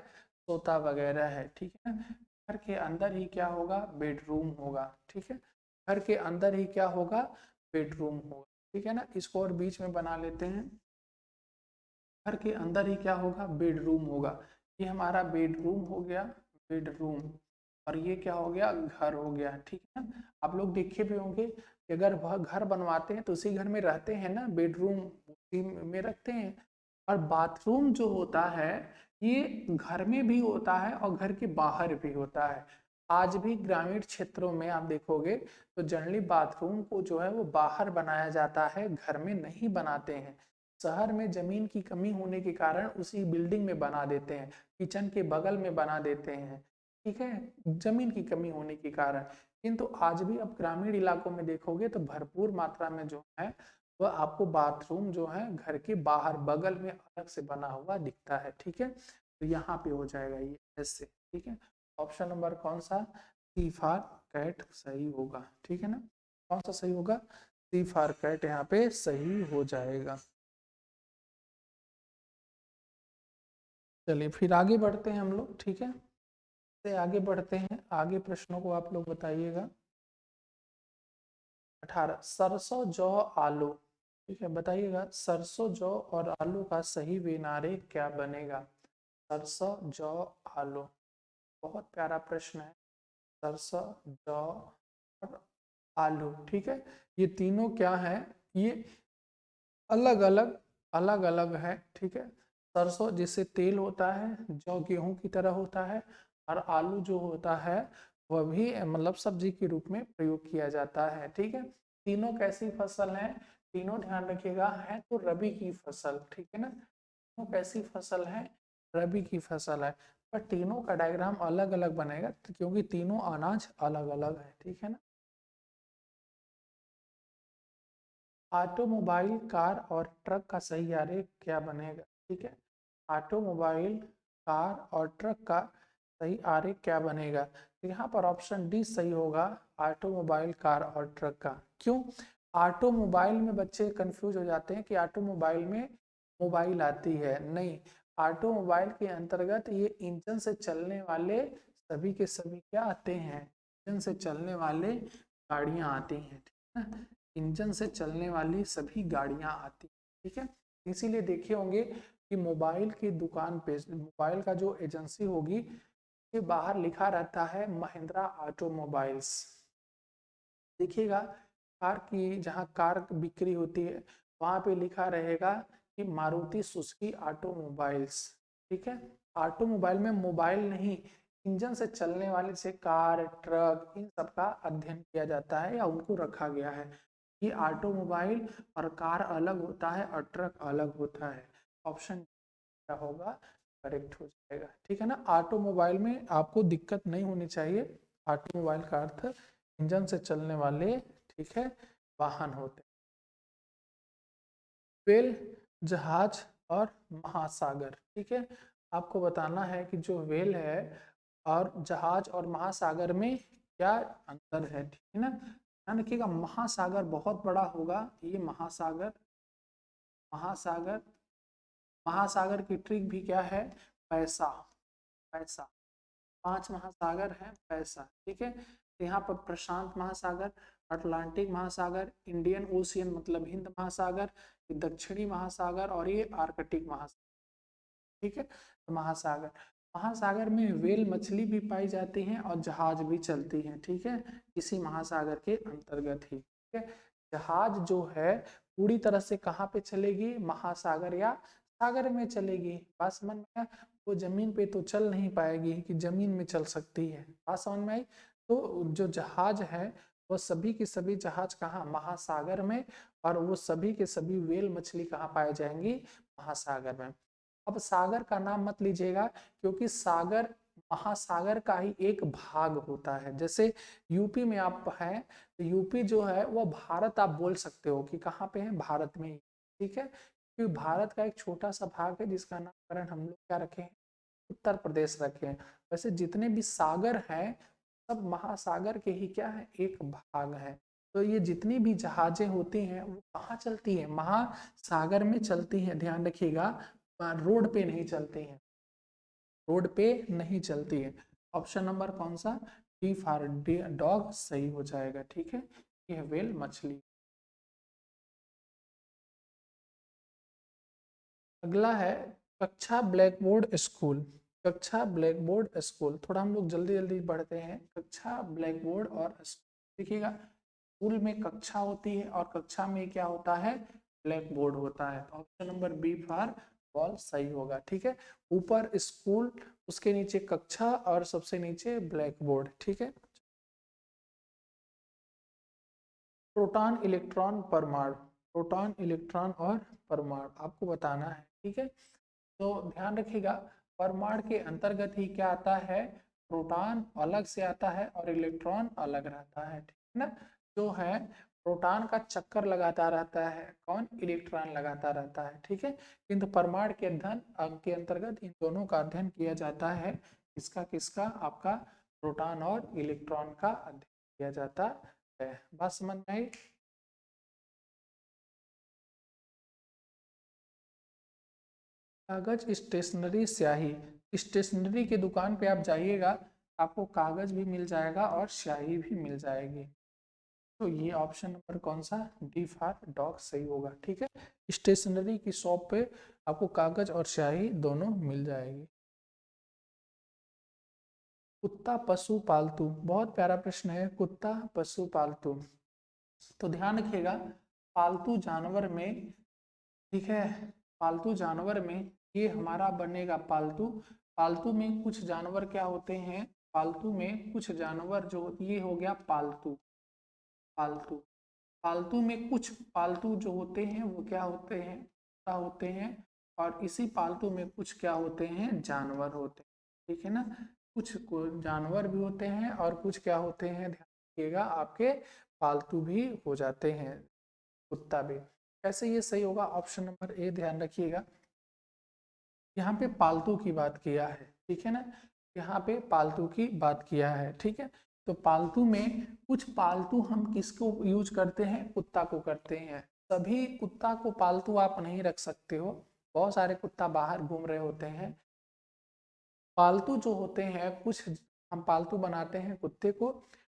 सोता वगैरह है। ठीक है ना? घर के अंदर ही क्या होगा? बेडरूम होगा। ठीक है, घर के अंदर ही क्या होगा? बेडरूम होगा। ठीक है ना? इसको और बीच में बना लेते हैं। घर के अंदर ही क्या होगा? बेडरूम होगा। ये हमारा बेडरूम हो गया, बेडरूम, और ये क्या हो गया? घर हो गया। ठीक है ना? आप लोग देखे भी होंगे कि अगर वह घर बनवाते हैं तो उसी घर में रहते हैं ना, बेडरूम उसी में रखते हैं। और बाथरूम जो होता है ये घर में भी होता है और घर के बाहर भी होता है। आज भी ग्रामीण क्षेत्रों में आप देखोगे तो जनरली बाथरूम को जो है वो बाहर बनाया जाता है, घर में नहीं बनाते हैं। शहर में जमीन की कमी होने के कारण उसी बिल्डिंग में बना देते हैं, किचन के बगल में बना देते हैं। ठीक है, जमीन की कमी होने के कारण। किंतु आज भी आप ग्रामीण इलाकों में देखोगे तो भरपूर मात्रा में जो है वह आपको बाथरूम जो है घर के बाहर बगल में अलग से बना हुआ दिखता है। ठीक है, तो यहाँ पे हो जाएगा ये ऐसे। ठीक है, ऑप्शन नंबर कौन सा? सी फॉर कैट सही होगा। ठीक है ना? कौन सा सही होगा? सी फॉर कैट यहाँ पे सही हो जाएगा। चलिए फिर आगे बढ़ते हैं हम लोग। ठीक है, से आगे बढ़ते हैं, आगे प्रश्नों को आप लोग बताइएगा। 18, सरसों जौ आलू। ठीक है, बताइएगा सरसों जौ और आलू का सही विनारे क्या बनेगा? सरसों जौ आलू, बहुत प्यारा प्रश्न है। सरसों जौ और आलू। ठीक है, ये तीनों क्या है? ये अलग अलग, अलग अलग है। ठीक है, सरसों जिससे तेल होता है, जौ गेहूं की तरह होता है, और आलू जो होता है वह भी मतलब सब्जी के रूप में प्रयोग किया जाता है। ठीक है, तीनों कैसी फसल है? तीनों ध्यान रखिएगा है तो रबी की फसल। ठीक है ना? तीनों कैसी फसल है? रबी की फसल है। पर तीनों का डायग्राम अलग अलग बनेगा क्योंकि तीनों अनाज अलग अलग है। ठीक है ना? ऑटोमोबाइल, कार और ट्रक का सही आरेख क्या बनेगा? ठीक है, ऑटोमोबाइल, कार और ट्रक का सही आरेख क्या बनेगा? तो यहाँ पर ऑप्शन डी सही होगा, ऑटोमोबाइल, कार और ट्रक का। क्यों? ऑटोमोबाइल में बच्चे कंफ्यूज हो जाते हैं कि ऑटोमोबाइल में मोबाइल आती है, नहीं, ऑटोमोबाइल के अंतर्गत ये इंजन से चलने वाले सभी के सभी क्या आते हैं, इंजन से चलने वाले गाड़ियां आती हैं, ठीक है, इंजन से चलने वाली सभी गाड़ियां आती हैं, ठीक है। इसीलिए देखे होंगे कि मोबाइल की दुकान पे, मोबाइल का जो एजेंसी होगी के बाहर लिखा रहता है महिंद्रा ऑटोमोबाइल्स। देखिएगा कार की, जहाँ कार बिक्री होती है वहां पे लिखा रहेगा कि मारुति सुजुकी ऑटोमोबाइल्स, ठीक है। ऑटोमोबाइल में मोबाइल नहीं, इंजन से चलने वाले से कार, ट्रक, इन सब का अध्ययन किया जाता है या उनको रखा गया है कि ऑटोमोबाइल और कार अलग होता है और ट्रक अलग होता है। ऑप्शन क्या होगा, करेक्ट हो जाएगा, ठीक है ना। ऑटोमोबाइल में आपको दिक्कत नहीं होनी चाहिए, ऑटोमोबाइल का अर्थ इंजन से चलने वाले, ठीक है, वाहन होते हैं। वेल, जहाज और महासागर, ठीक है, आपको बताना है कि जो वेल है और जहाज और महासागर में क्या अंतर है, ठीक है ना। ध्यान रखिएगा, महासागर बहुत बड़ा होगा, ये महासागर, महासागर, महासागर की ट्रिक भी क्या है, पैसा, पैसा, 5 महासागर है पैसा, ठीक है। तो यहाँ पर प्रशांत महासागर, अटलांटिक महासागर, इंडियन ओशियन मतलब हिंद महासागर, दक्षिणी महासागर और ये आर्कटिक महासागर, ठीक है। तो महासागर, महासागर में वेल मछली भी पाई जाती है और जहाज भी चलती है, ठीक है, इसी महासागर के अंतर्गत ही, ठीक है। जहाज जो है पूरी तरह से कहाँ पे चलेगी, महासागर या सागर में चलेगी, बात समझ में आया? वो जमीन पे तो चल नहीं पाएगी कि जमीन में चल सकती है, बात समझ में आई? तो जो जहाज है वो सभी के सभी जहाज कहाँ, महासागर में, और वो सभी के सभी वेल मछली कहाँ पाए जाएंगी, महासागर में। अब सागर का नाम मत लीजिएगा क्योंकि सागर महासागर का ही एक भाग होता है। जैसे यूपी में आप हैं तो यूपी जो है वो भारत आप बोल सकते हो कि कहाँ पे है, भारत में ही, ठीक है, क्योंकि भारत का एक छोटा सा भाग है जिसका नामकरण हम लोग क्या रखे हैं, उत्तर प्रदेश रखे हैं। वैसे जितने भी सागर हैं सब महासागर के ही क्या है, एक भाग है। तो ये जितनी भी जहाजें होती हैं वो कहाँ चलती है, महासागर में चलती हैं, ध्यान रखिएगा, रोड पे नहीं चलती हैं, रोड पे नहीं चलती है। ऑप्शन नंबर कौन सा, डी फॉर डॉग सही हो जाएगा, ठीक है, यह वेल मछली। अगला है कक्षा ब्लैक बोर्ड स्कूल, कक्षा ब्लैक बोर्ड स्कूल, थोड़ा हम लोग जल्दी जल्दी बढ़ते हैं। कक्षा ब्लैक बोर्ड और देखिएगा, स्कूल में कक्षा होती है और कक्षा में क्या होता है, ब्लैक बोर्ड होता है। Option number B for ball सही होगा, ठीक है। ऊपर स्कूल, उसके नीचे कक्षा और सबसे नीचे ब्लैक बोर्ड, ठीक है। प्रोटॉन, इलेक्ट्रॉन, परमाणु, प्रोटॉन, इलेक्ट्रॉन और परमाणु आपको बताना है, ठीक है। तो ध्यान रखिएगा, परमाणु के अंतर्गत ही क्या आता है, प्रोटॉन अलग से आता है और इलेक्ट्रॉन अलग रहता है, ठीक है ना। जो है प्रोटॉन का चक्कर लगाता रहता है, कौन, इलेक्ट्रॉन लगाता रहता है, ठीक है। किंतु परमाणु के अध्ययन के अंतर्गत इन दोनों का अध्ययन किया जाता है, किसका किसका, आपका प्रोटॉन और इलेक्ट्रॉन का अध्ययन किया जाता है। बात समझ में आई? कागज, स्टेशनरी, स्याही, स्टेशनरी की दुकान पे आप जाइएगा, आपको कागज भी मिल जाएगा और स्याही भी मिल जाएगी। तो ये ऑप्शन नंबर कौन सा, डी फॉर डॉग सही होगा, ठीक है। स्टेशनरी की शॉप पे आपको कागज और स्याही दोनों मिल जाएगी। कुत्ता पशु पालतू, बहुत प्यारा प्रश्न है, कुत्ता पशु पालतू। तो ध्यान रखिएगा, पालतू जानवर में, ठीक है, पालतू जानवर में ये हमारा बनेगा पालतू। पालतू में कुछ जानवर क्या होते हैं, पालतू में कुछ जानवर जो, ये हो गया पालतू, पालतू, पालतू में कुछ पालतू जो होते हैं वो क्या होते हैं, कुत्ता होते हैं, और इसी पालतू में कुछ क्या होते हैं, जानवर होते हैं, ठीक है ना। कुछ जानवर भी होते हैं और कुछ क्या होते हैं, ध्यान रखिएगा, आपके पालतू भी हो जाते हैं, कुत्ता भी। कैसे ये सही होगा, ऑप्शन नंबर ए ध्यान रखिएगा, यहाँ पे पालतू की बात किया है, ठीक है ना, यहाँ पे पालतू की बात किया है, ठीक है। तो पालतू में कुछ पालतू हम किसको यूज करते हैं, कुत्ता को करते हैं। सभी कुत्ता को पालतू आप नहीं रख सकते हो, बहुत सारे कुत्ता बाहर घूम रहे होते हैं। पालतू जो होते हैं कुछ हम पालतू बनाते हैं कुत्ते को,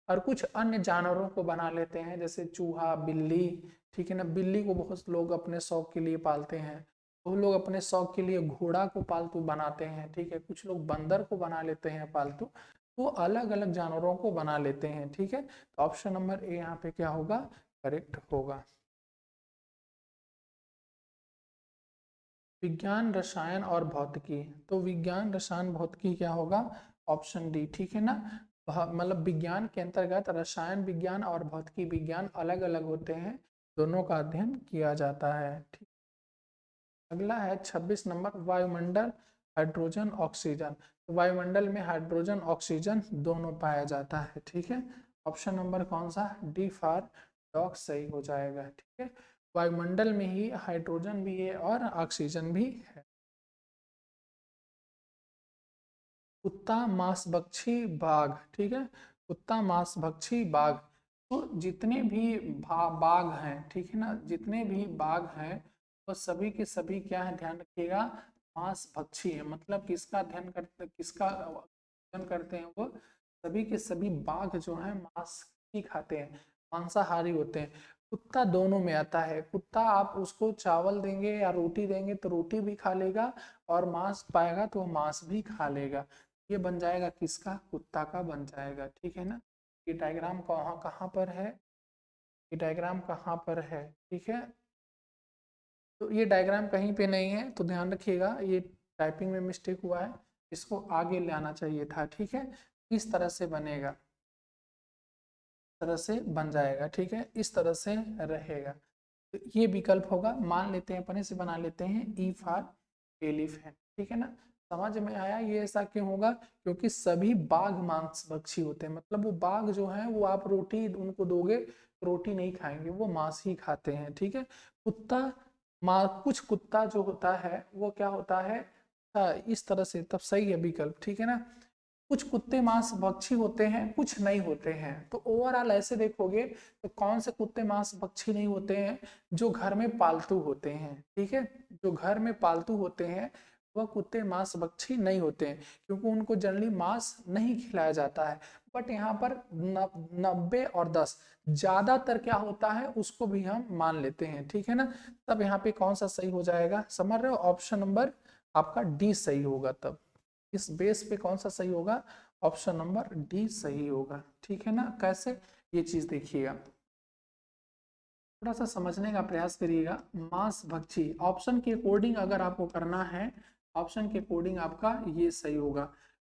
और कुछ अन्य जानवरों को बना लेते हैं, जैसे चूहा, बिल्ली, ठीक है ना। बिल्ली को बहुत लोग अपने शौक के लिए पालते हैं, वो लोग अपने शौक के लिए घोड़ा को पालतू बनाते हैं, ठीक है। कुछ लोग बंदर को बना लेते हैं पालतू, वो अलग अलग जानवरों को बना लेते हैं, ठीक है। तो ऑप्शन नंबर ए यहाँ पे क्या होगा, करेक्ट होगा। विज्ञान, रसायन और भौतिकी, तो विज्ञान, रसायन, भौतिकी क्या होगा, ऑप्शन डी, ठीक है ना। मतलब विज्ञान के अंतर्गत रसायन विज्ञान और भौतिकी विज्ञान अलग अलग होते हैं, दोनों का अध्ययन किया जाता है, ठीक। अगला है 26 नंबर, वायुमंडल, हाइड्रोजन, ऑक्सीजन। तो वायुमंडल में हाइड्रोजन ऑक्सीजन दोनों पाया जाता है, ठीक है। ऑप्शन नंबर कौन सा, डी फॉर डॉग सही हो जाएगा, ठीक है। वायुमंडल में ही हाइड्रोजन भी है और ऑक्सीजन भी है। कुत्ता, मांसभक्षी, बाघ, ठीक है। कुत्ता, मांसभक्षी, बाघ, तो जितने भी बाघ हैं, ठीक है ना, जितने भी बाघ हैं वो सभी के सभी क्या है, ध्यान रखिएगा, मांसभक्षी है। मतलब किसका ध्यान करते, किसका ध्यान करते हैं, वो सभी के सभी बाघ जो है मांस ही खाते हैं, मांसाहारी होते हैं। कुत्ता दोनों में आता है, कुत्ता आप उसको चावल देंगे या रोटी देंगे तो रोटी भी खा लेगा, और मांस पाएगा तो मांस भी खा लेगा। ये बन जाएगा किसका, कुत्ता का बन जाएगा, ठीक है ना। ये डायग्राम कहाँ कहाँ पर है, ये डायग्राम कहाँ पर है, ठीक है। तो ये डायग्राम कहीं पे नहीं है, तो ध्यान रखिएगा, ये टाइपिंग में मिस्टेक हुआ है, इसको आगे ले आना चाहिए था, ठीक है। इस तरह से बनेगा, इस तरह से बन जाएगा, ठीक है, इस तरह से रहेगा। तो ये विकल्प होगा, मान लेते हैं अपने से बना लेते हैं, ई फॉर एलिफेंट, ठीक है ना। समझ में आया ये ऐसा क्यों होगा, क्योंकि सभी बाघ मांसभक्षी होते हैं, मतलब वो बाघ जो है वो आप रोटी उनको दोगे रोटी नहीं खाएंगे, वो मांस ही खाते हैं, ठीक है। कुत्ता, कुछ कुत्ता जो होता है वो क्या होता है, इस तरह से, तब सही है विकल्प, ठीक है ना। कुछ कुत्ते मांस भक्षी होते हैं, कुछ नहीं होते हैं। तो ओवरऑल ऐसे देखोगे तो कौन से कुत्ते मांस भक्षी नहीं होते हैं, जो घर में पालतू होते हैं, ठीक है। जो घर में पालतू होते हैं वह कुत्ते मांस भक्षी नहीं होते हैं, क्योंकि उनको जनरली मांस नहीं खिलाया जाता है। बट यहाँ पर 90 और 10 ज्यादातर क्या होता है उसको भी हम मान लेते हैं, ठीक है ना। तब यहाँ पे कौन सा सही हो जाएगा, समझ रहे हो, ऑप्शन नंबर आपका डी सही होगा। तब इस बेस पे कौन सा सही होगा, ऑप्शन नंबर डी सही होगा, ठीक है ना। कैसे, ये चीज देखिएगा, थोड़ा सा समझने का प्रयास करिएगा। मांस भक्षी ऑप्शन के अकॉर्डिंग अगर आपको करना है, ऑप्शन के अकॉर्डिंग आपका ये सही होगा।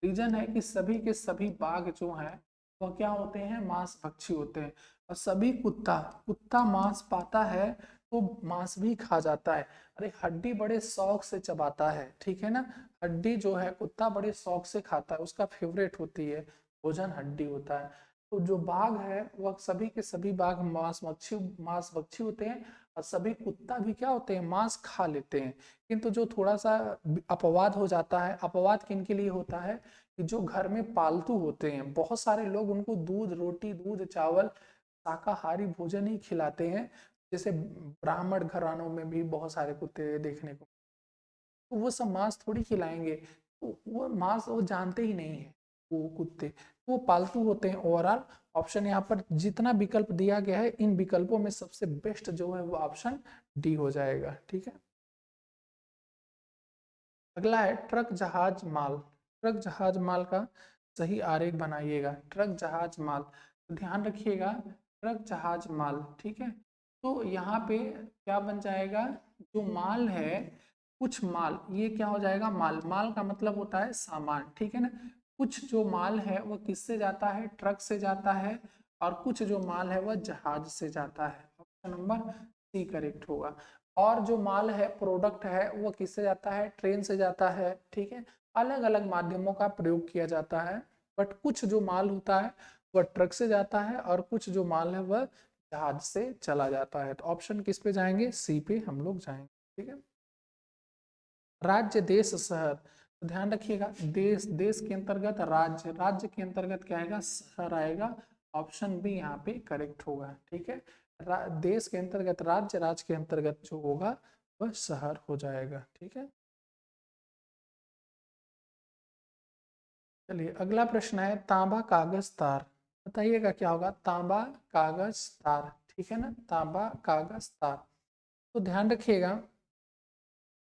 रीजन है कि सभी के सभी बाघ जो है वह क्या होते हैं, मांस भक्षी होते हैं। और सभी कुत्ता, कुत्ता मांस पाता है तो मांस भी खा जाता है। अरे हड्डी बड़े शौक से चबाता है, ठीक है ना। हड्डी जो है कुत्ता बड़े शौक से खाता है, उसका फेवरेट होती है भोजन हड्डी होता है। तो जो बाघ है वह सभी के सभी बाघ मांसभक्षी होते हैं, और सभी कुत्ता भी क्या होते हैं, मांस खा लेते हैं। किंतु जो थोड़ा सा अपवाद हो जाता है, अपवाद किन के लिए होता है, कि जो घर में पालतू होते हैं, बहुत सारे लोग उनको दूध रोटी, दूध चावल, शाकाहारी भोजन ही खिलाते हैं। जैसे ब्राह्मण घरानों में भी बहुत सारे कुत्ते देखने को, तो वो सब मांस थोड़ी खिलाएंगे, तो वो मांस वो जानते ही नहीं है वो कुत्ते, वो पालतू होते हैं। ओवरऑल ऑप्शन यहाँ पर जितना विकल्प दिया गया है, इन विकल्पों में सबसे बेस्ट जो है वो ऑप्शन डी हो जाएगा, ठीक है। अगला है ट्रक, जहाज, माल। ट्रक, जहाज, माल का सही आरेख बनाइएगा। ट्रक, जहाज, माल, तो ध्यान रखिएगा, ट्रक, जहाज, माल, ठीक है। तो यहाँ पे क्या बन जाएगा, जो माल है, कुछ माल, ये क्या हो जाएगा, माल, माल का मतलब होता है सामान, ठीक है ना। कुछ जो माल है वो किससे जाता है, ट्रक से जाता है, और कुछ जो माल है वह जहाज से जाता है। ऑप्शन नंबर सी करेक्ट होगा। और जो माल है, प्रोडक्ट है, वो किससे जाता है, ट्रेन से जाता है, ठीक है। अलग अलग माध्यमों का प्रयोग किया जाता है, बट कुछ जो माल होता है वह ट्रक से जाता है, और कुछ जो माल है वह जहाज से चला जाता है। तो ऑप्शन किस पे जाएंगे, सी पे हम लोग जाएंगे, ठीक है। राज्य, देश, शहर। तो ध्यान रखिएगा, देश, देश के अंतर्गत राज्य, राज्य के अंतर्गत क्या आएगा, शहर आएगा। ऑप्शन बी यहाँ पे करेक्ट होगा। ठीक है, देश के अंतर्गत राज्य, राज्य के अंतर्गत जो होगा वह शहर हो जाएगा। ठीक है, चलिए अगला प्रश्न है, तांबा कागज तार। बताइएगा क्या होगा, तांबा कागज तार। ठीक है ना, तांबा कागज तार। तो ध्यान रखिएगा,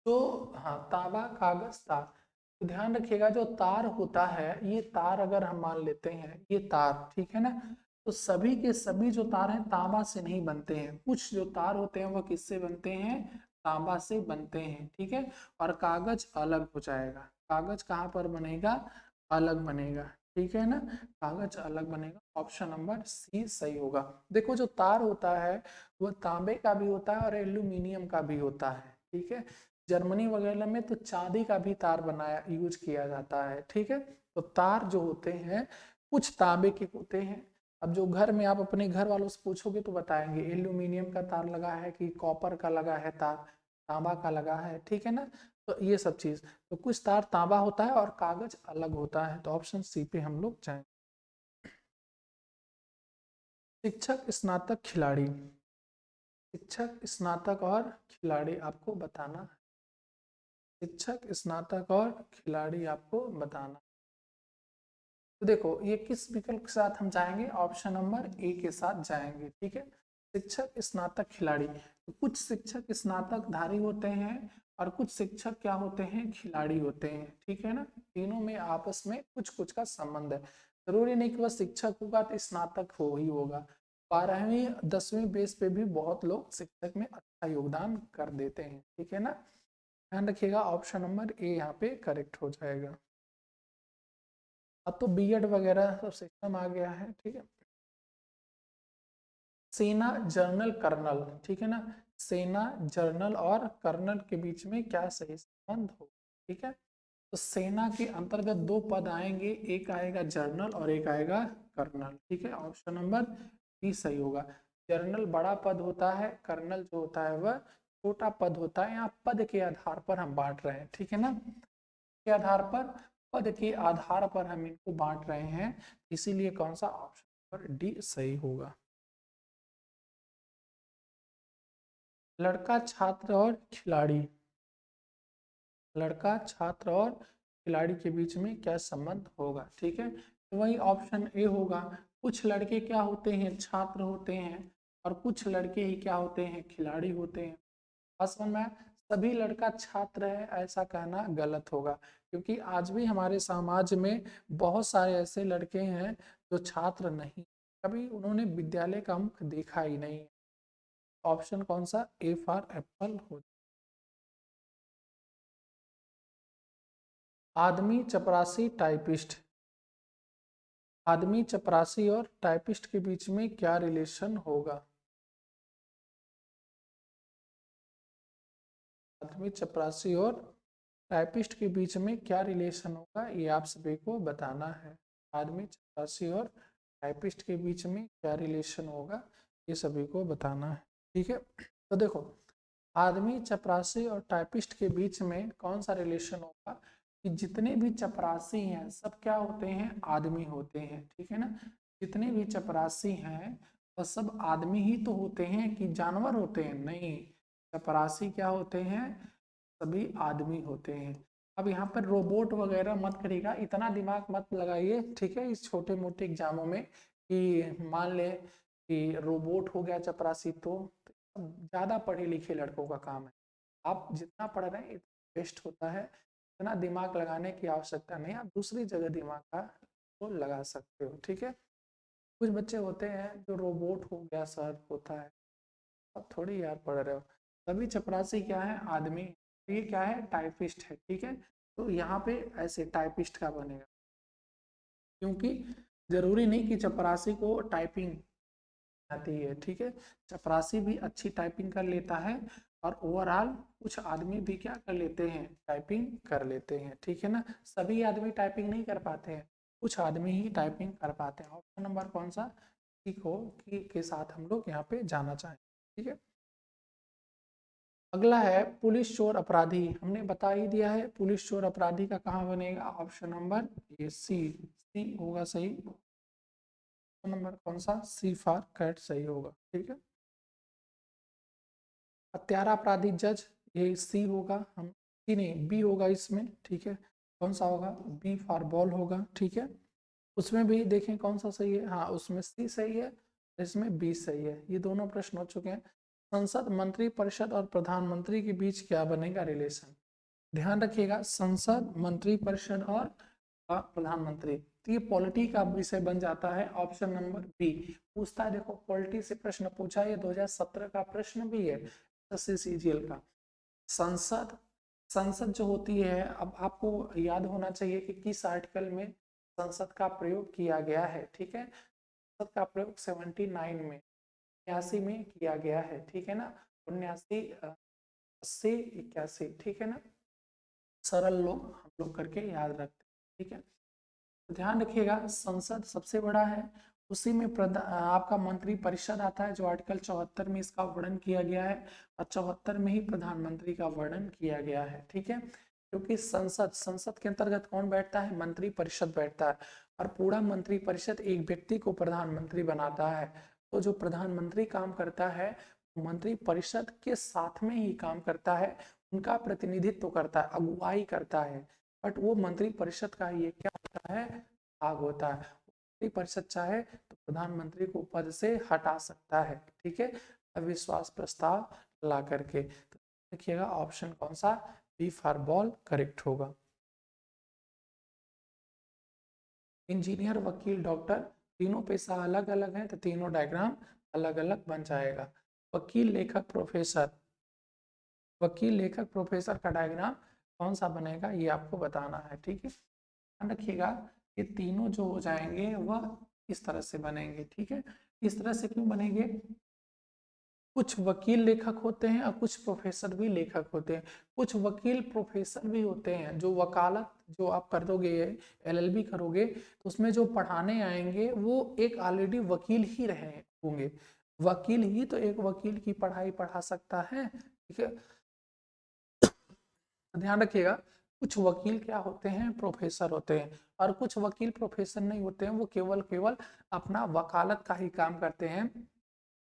तो हाँ, तांबा कागज तार। तो ध्यान रखिएगा, जो तार होता है, ये तार अगर हम मान लेते हैं, ये तार, ठीक है ना, तो सभी के सभी जो तार हैं तांबा से नहीं बनते हैं। कुछ जो तार होते हैं वो किससे बनते हैं, तांबा से बनते हैं। ठीक है, और कागज अलग हो जाएगा। कागज कहाँ पर बनेगा, अलग बनेगा। ठीक है ना, कागज अलग बनेगा। ऑप्शन नंबर सी सही होगा। देखो, जो तार होता है वो तांबे का भी होता है और एल्यूमिनियम का भी होता है। ठीक है, जर्मनी वगैरह में तो चांदी का भी तार बनाया यूज किया जाता है। ठीक है, तो तार जो होते हैं कुछ तांबे के होते हैं। अब जो घर में आप अपने घर वालों से पूछोगे तो बताएंगे एल्यूमिनियम का तार लगा है कि कॉपर का लगा है तार, तांबा का लगा है। ठीक है ना, तो ये सब चीज, तो कुछ तार तांबा होता है और कागज अलग होता है। तो ऑप्शन सी पे हम लोग जाएंगे। शिक्षक, स्नातक, खिलाड़ी। शिक्षक, स्नातक और खिलाड़ी आपको बताना है। शिक्षक, स्नातक और खिलाड़ी आपको बताना। तो देखो, ये किस विकल्प के साथ हम जाएंगे, ऑप्शन नंबर ए के साथ जाएंगे। ठीक है, शिक्षक, स्नातक, खिलाड़ी। तो कुछ शिक्षक स्नातकधारी होते हैं और कुछ शिक्षक क्या होते हैं, खिलाड़ी होते हैं। ठीक है ना, तीनों में आपस में कुछ कुछ का संबंध है। जरूरी नहीं कि वह शिक्षक होगा तो स्नातक हो ही होगा। 12वीं 10वीं बेस पे भी बहुत लोग शिक्षक में अच्छा योगदान कर देते हैं। ठीक है ना, ध्यान रखिएगा, ऑप्शन नंबर ए यहाँ पे करेक्ट हो जाएगा। अब तो बीएड वगैरह सब सिस्टम आ गया है। ठीक है, सेना, जर्नल, कर्नल। ठीक है ना, सेना, जर्नल और कर्नल के बीच में क्या सही संबंध हो। ठीक है, तो सेना के अंतर्गत दो पद आएंगे, एक आएगा जर्नल और एक आएगा कर्नल। ठीक है, ऑप्शन नंबर बी सही होगा। जर्नल बड़ा पद होता है, कर्नल जो होता है वह छोटा पद होता है। यहाँ पद के आधार पर हम बांट रहे हैं। ठीक है ना, के आधार पर, पद के आधार पर हम इनको बांट रहे हैं, इसीलिए कौन सा, ऑप्शन नंबर डी सही होगा। लड़का, छात्र और खिलाड़ी। लड़का, छात्र और खिलाड़ी के बीच में क्या संबंध होगा। ठीक है, तो वही ऑप्शन ए होगा। कुछ लड़के क्या होते हैं, छात्र होते हैं, और कुछ लड़के ही क्या होते हैं, खिलाड़ी होते हैं। आसमान में सभी लड़का छात्र है ऐसा कहना गलत होगा, क्योंकि आज भी हमारे समाज में बहुत सारे ऐसे लड़के हैं जो छात्र नहीं, कभी उन्होंने विद्यालय का मुख देखा ही नहीं। ऑप्शन कौन सा, ए फॉर एप्पल हो। आदमी, चपरासी, टाइपिस्ट। आदमी, चपरासी और टाइपिस्ट के बीच में क्या रिलेशन होगा। आदमी, चपरासी और टाइपिस्ट के बीच में क्या रिलेशन होगा, ये आप सभी को बताना है। आदमी, चपरासी और टाइपिस्ट के बीच में क्या रिलेशन होगा, ये सभी को बताना है। ठीक है, तो देखो, आदमी, चपरासी और टाइपिस्ट के बीच में कौन सा रिलेशन होगा, कि जितने भी चपरासी हैं सब क्या होते हैं, आदमी होते हैं। ठीक है ना, जितने भी चपरासी हैं वह सब आदमी ही तो होते हैं, कि जानवर होते हैं, नहीं, चपरासी क्या होते हैं, सभी आदमी होते हैं। अब यहाँ पर रोबोट वगैरह मत करिएगा, इतना दिमाग मत लगाइए। ठीक है, इस छोटे मोटे एग्जामों में, कि मान ले कि रोबोट हो गया चपरासी, तो ज्यादा पढ़े लिखे लड़कों का काम है। आप जितना पढ़ रहे हैं बेस्ट होता है, इतना दिमाग लगाने की आवश्यकता नहीं, आप दूसरी जगह दिमाग का तो लगा सकते हो। ठीक है, कुछ बच्चे होते हैं जो रोबोट हो गया सर होता है, अब थोड़ी यार पढ़ रहे हो। सभी चपरासी क्या है, आदमी। ये क्या है, टाइपिस्ट है। ठीक है, तो यहाँ पे ऐसे टाइपिस्ट का बनेगा, क्योंकि जरूरी नहीं कि चपरासी को टाइपिंग आती है। ठीक है, चपरासी भी अच्छी टाइपिंग कर लेता है, और ओवरऑल कुछ आदमी भी क्या कर लेते हैं, टाइपिंग कर लेते हैं। ठीक है ना, सभी आदमी टाइपिंग नहीं कर पाते हैं, कुछ आदमी ही टाइपिंग कर पाते हैं। ऑप्शन नंबर कौन सा, ठीक हो कि के साथ हम लोग यहाँ पे जाना चाहें। ठीक है, अगला है पुलिस चोर अपराधी, हमने बता ही दिया है पुलिस चोर अपराधी का कहाँ बनेगा, ऑप्शन नंबर ये सी होगा सही। नंबर कौन सा, सी फॉर कैट सही होगा, ठीक है। हत्यारा अपराधी जज, ये सी होगा, हम सी नहीं बी होगा इसमें, ठीक है। कौन सा होगा, बी फॉर बॉल होगा, ठीक है। उसमें भी देखें कौन सा सही है, हाँ उसमें सी सही है, इसमें बी सही है। ये दोनों प्रश्न हो चुके हैं। संसद, मंत्री परिषद और प्रधानमंत्री के बीच क्या बनेगा रिलेशन, ध्यान रखिएगा, संसद, मंत्री परिषद और प्रधानमंत्री, तो ये पॉलिटी का विषय बन जाता है, ऑप्शन नंबर बी पूछता है। देखो पॉलिटी से प्रश्न पूछा, ये 2017 का प्रश्न भी है CGL का। संसद, संसद जो होती है, अब आपको याद होना चाहिए कि किस आर्टिकल में संसद का प्रयोग किया गया है, ठीक है। संसद का प्रयोग 79 में, 81 में किया गया है, ठीक है ना, 79, 80, 81, ठीक है ना, सरल लोग हम लोग करके याद रखते हैं, ठीक है। तो ध्यान रखिएगा संसद सबसे बड़ा है, उसी में आपका मंत्री परिषद आता है जो आर्टिकल 74 में इसका वर्णन किया गया है, और 74 में ही प्रधानमंत्री का वर्णन किया गया है, ठीक है। क्योंकि संसद, संसद के अंतर्गत कौन बैठता है, मंत्री परिषद बैठता है, और पूरा मंत्री परिषद एक व्यक्ति को प्रधानमंत्री बनाता है। तो जो प्रधानमंत्री काम करता है मंत्री परिषद के साथ में ही काम करता है, उनका प्रतिनिधित्व करता है, अगुवाई करता है, बट वो मंत्री परिषद का ये क्या होता है, भाग होता है। मंत्री परिषद चाहे तो प्रधानमंत्री को पद से हटा सकता है, ठीक है, अविश्वास प्रस्ताव ला करके। तो देखिएगा ऑप्शन कौन सा, बी फॉर बॉल करेक्ट होगा। इंजीनियर, वकील, डॉक्टर, तीनों पेशा अलग अलग है तो तीनों डायग्राम अलग अलग बन जाएगा। वकील, लेखक, प्रोफेसर, वकील, लेखक, प्रोफेसर का डायग्राम कौन सा बनेगा ये आपको बताना है, ठीक है। ध्यान रखिएगा ये तीनों जो हो जाएंगे वह इस तरह से बनेंगे, ठीक है। इस तरह से क्यों बनेंगे, कुछ वकील लेखक होते हैं और कुछ प्रोफेसर भी लेखक होते हैं। कुछ वकील प्रोफेसर भी होते हैं, जो वकालत जो आप कर दोगे LLB करोगे तो उसमें जो पढ़ाने आएंगे वो एक ऑलरेडी वकील ही रहे होंगे, वकील ही तो एक वकील की पढ़ाई पढ़ा सकता है, ठीक है। ध्यान रखिएगा कुछ वकील क्या होते हैं, प्रोफेसर होते हैं, और कुछ वकील प्रोफेसर नहीं होते हैं, वो केवल केवल अपना वकालत का ही काम करते हैं,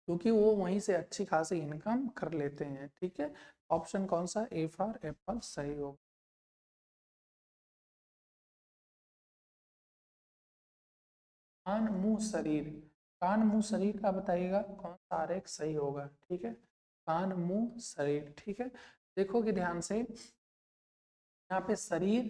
क्योंकि वो वहीं से अच्छी खासी इनकम कर लेते हैं, ठीक है। ऑप्शन कौन सा, ए फॉर एप्पल सही होगा। कान मुंह शरीर, कान मुंह शरीर का बताइएगा कौन सा आरेख सही होगा, ठीक है। कान मुंह शरीर, ठीक है। देखोगे ध्यान से यहाँ पे शरीर,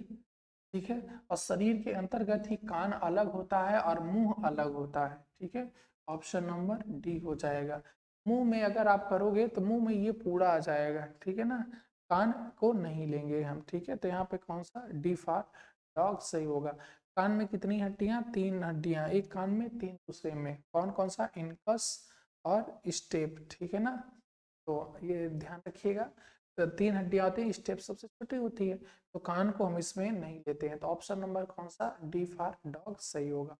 ठीक है, और शरीर के अंतर्गत ही कान अलग होता है और मुंह अलग होता है, ठीक है। ऑप्शन नंबर डी हो जाएगा। मुंह में अगर आप करोगे तो मुंह में ये पूरा आ जाएगा, ठीक है ना, कान को नहीं लेंगे हम, ठीक है। तो यहाँ पे कौन सा, डी फॉर डॉग सही होगा। कान में कितनी हड्डियां, 3 हड्डियां, एक कान में 3 दूसरे में, कौन कौन सा, इनकस और स्टेप, ठीक है ना। तो ये ध्यान रखिएगा, तो 3 हड्डियां होती है, स्टेप सबसे छोटी होती है, तो कान को हम इसमें नहीं लेते हैं। तो ऑप्शन नंबर कौन सा, डी फॉर डॉग सही होगा।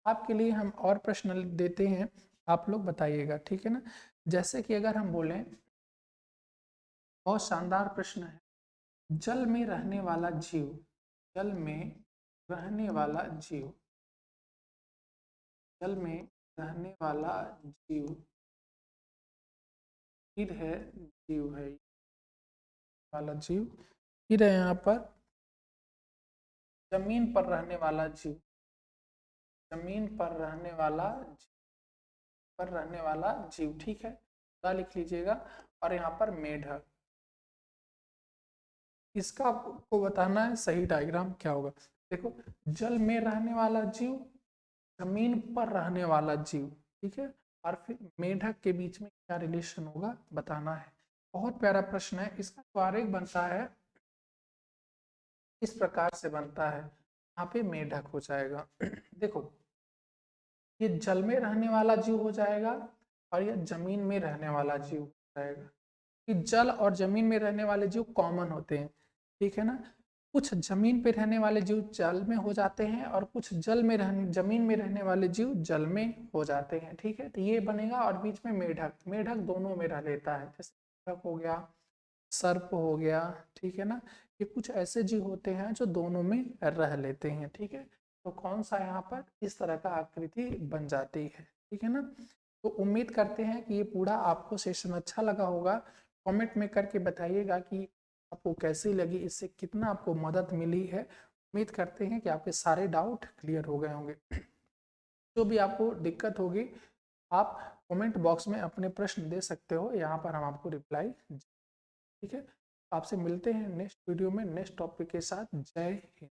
आपके लिए हम और प्रश्न देते हैं, आप लोग बताइएगा, ठीक है ना। जैसे कि अगर हम बोलें, बहुत शानदार प्रश्न है, जल में रहने वाला जीव, जल में रहने वाला जीव, जल में रहने वाला जीव, फिर है, जीव है वाला जीव, फिर है यहाँ पर जमीन पर रहने वाला जीव, जमीन पर रहने वाला पर रहने वाला जीव, ठीक है, पूरा लिख लीजिएगा। और यहाँ पर मेढक, इसका आपको बताना है सही डायग्राम क्या होगा। देखो जल में रहने वाला जीव, जमीन पर रहने वाला जीव, ठीक है, और फिर मेढक के बीच में क्या रिलेशन होगा बताना है। बहुत प्यारा प्रश्न है, इसका जो आरेख बनता है इस प्रकार से बनता है, यहाँ पे मेढक हो जाएगा। देखो ये जल में रहने वाला जीव हो जाएगा और ये जमीन में रहने वाला जीव हो जाएगा, कि जल और जमीन में रहने वाले जीव कॉमन होते हैं, ठीक है ना। कुछ जमीन पे रहने वाले जीव जल में हो जाते हैं और कुछ जल में रहने जमीन में रहने वाले जीव जल में हो जाते हैं, ठीक है। तो ये बनेगा, और बीच में मेढक, मेढक दोनों में रह लेता है, जैसे मेढक हो गया, सर्प हो गया, ठीक है ना। ये कुछ ऐसे जीव होते हैं जो दोनों में रह लेते हैं, ठीक है। तो कौन सा यहाँ पर इस तरह का आकृति बन जाती है, ठीक है ना। तो उम्मीद करते हैं कि ये पूरा आपको सेशन अच्छा लगा होगा। कमेंट में करके बताइएगा कि आपको कैसी लगी, इससे कितना आपको मदद मिली है। उम्मीद करते हैं कि आपके सारे डाउट क्लियर हो गए होंगे। जो भी आपको दिक्कत होगी आप कमेंट बॉक्स में अपने प्रश्न दे सकते हो, यहाँ पर हम आपको रिप्लाई, ठीक है। आपसे मिलते हैं नेक्स्ट वीडियो में नेक्स्ट टॉपिक के साथ। जय हिंद।